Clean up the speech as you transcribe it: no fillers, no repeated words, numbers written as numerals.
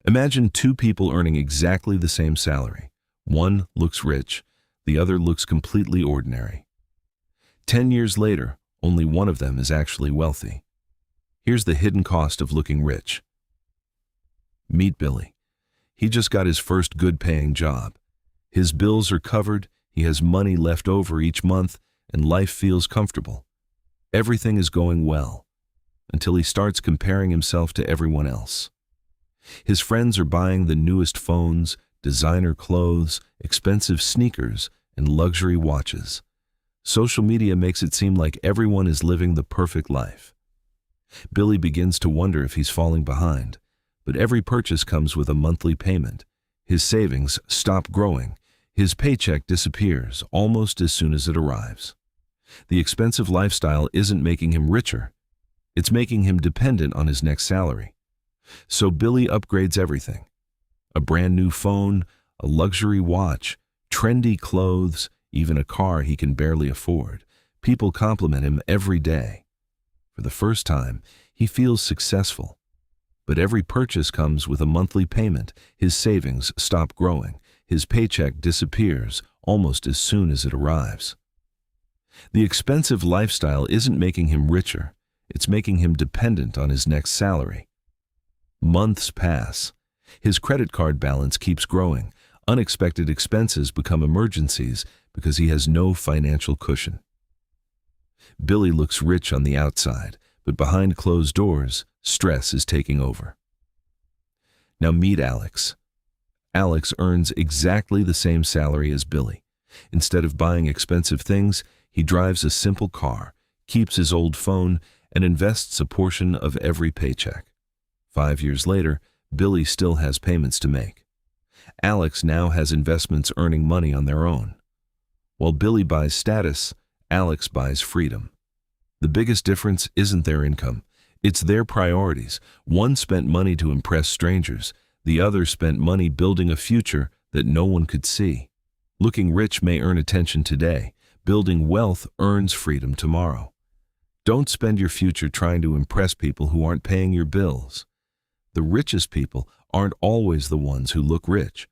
Imagine two people earning exactly the same salary. One looks rich, the other looks completely ordinary. 10 years later, only one of them is actually wealthy. Here's the hidden cost of looking rich. Meet Billy. He just got his first good-paying job. His bills are covered, he has money left over each month, and life feels comfortable. Everything is going well, until he starts comparing himself to everyone else. His friends are buying the newest phones, designer clothes, expensive sneakers, and luxury watches. Social media makes it seem like everyone is living the perfect life. Billy begins to wonder if he's falling behind, but every purchase comes with a monthly payment. His savings stop growing. His paycheck disappears almost as soon as it arrives. The expensive lifestyle isn't making him richer. It's making him dependent on his next salary. So Billy upgrades everything. A brand new phone, a luxury watch, trendy clothes, even a car he can barely afford. People compliment him every day. For the first time, he feels successful. But every purchase comes with a monthly payment. His savings stop growing. His paycheck disappears almost as soon as it arrives. The expensive lifestyle isn't making him richer. It's making him dependent on his next salary. Months pass. His credit card balance keeps growing. Unexpected expenses become emergencies because he has no financial cushion. Billy looks rich on the outside, but behind closed doors, stress is taking over. Now meet Alex. Alex earns exactly the same salary as Billy. Instead of buying expensive things, he drives a simple car, keeps his old phone, and invests a portion of every paycheck. 5 years later, Billy still has payments to make. Alex now has investments earning money on their own. While Billy buys status, Alex buys freedom. The biggest difference isn't their income, it's their priorities. One spent money to impress strangers, the other spent money building a future that no one could see. Looking rich may earn attention today, building wealth earns freedom tomorrow. Don't spend your future trying to impress people who aren't paying your bills. The richest people aren't always the ones who look rich.